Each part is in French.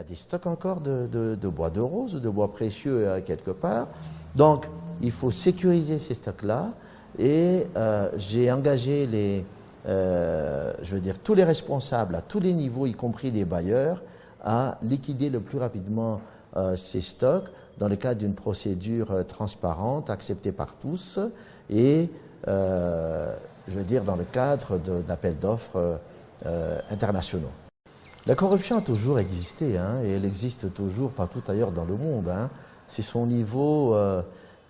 des stocks encore de bois de rose ou de bois précieux quelque part. Donc, il faut sécuriser ces stocks-là et j'ai engagé tous les responsables à tous les niveaux, y compris les bailleurs, à liquider le plus rapidement ces stocks dans le cadre d'une procédure transparente, acceptée par tous et, dans le cadre d'appels d'offres internationaux. La corruption a toujours existé, hein, et elle existe toujours partout ailleurs dans le monde. Hein. C'est son niveau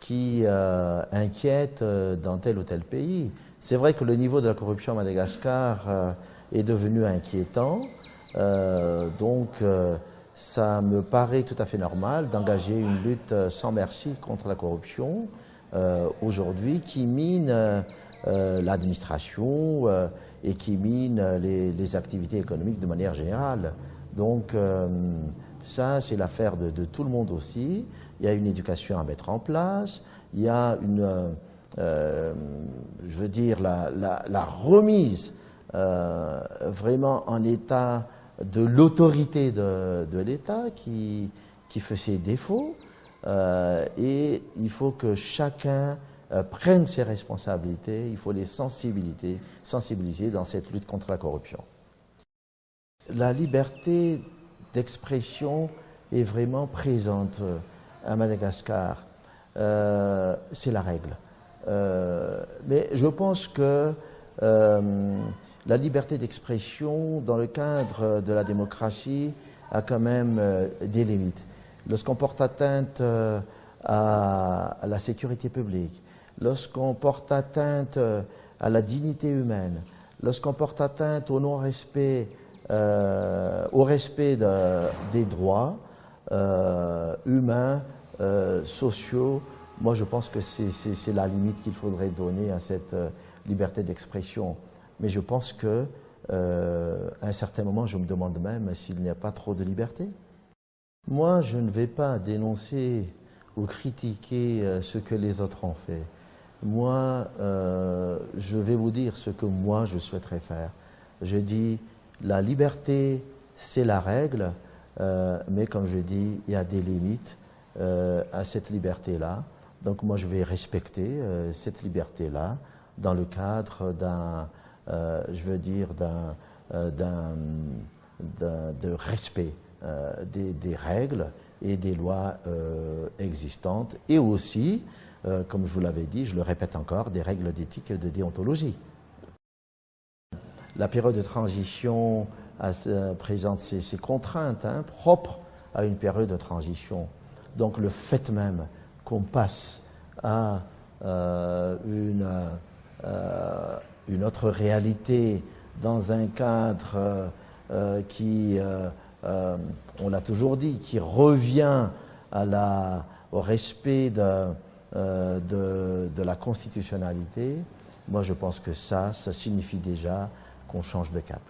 qui inquiète dans tel ou tel pays. C'est vrai que le niveau de la corruption à Madagascar est devenu inquiétant, ça me paraît tout à fait normal d'engager une lutte sans merci contre la corruption aujourd'hui qui mine l'administration et qui mine les activités économiques de manière générale. Donc ça, c'est l'affaire de tout le monde aussi. Il y a une éducation à mettre en place, il y a la remise vraiment en état de l'autorité de l'État qui fait ses défauts et il faut que chacun prenne ses responsabilités, il faut les sensibiliser dans cette lutte contre la corruption. La liberté d'expression est vraiment présente à Madagascar, c'est la règle. Mais je pense que la liberté d'expression dans le cadre de la démocratie a quand même des limites. Lorsqu'on porte atteinte à la sécurité publique, lorsqu'on porte atteinte à la dignité humaine, lorsqu'on porte atteinte au non-respect, au respect des droits humains, sociaux, moi je pense que c'est la limite qu'il faudrait donner à cette liberté d'expression. Mais je pense qu'à un certain moment, je me demande même s'il n'y a pas trop de liberté. Moi, je ne vais pas dénoncer ou critiquer ce que les autres ont fait. Moi, je vais vous dire ce que moi, je souhaiterais faire. Je dis, la liberté, c'est la règle, mais comme je dis, il y a des limites à cette liberté-là. Donc moi, je vais respecter cette liberté-là dans le cadre de respect des règles et des lois existantes et aussi, comme je vous l'avais dit, je le répète encore, des règles d'éthique et de déontologie. La période de transition présente ses contraintes propres à une période de transition. Donc le fait même qu'on passe à une autre réalité dans un cadre qui, on l'a toujours dit, qui revient au respect de la constitutionnalité, moi je pense que ça signifie déjà qu'on change de cap.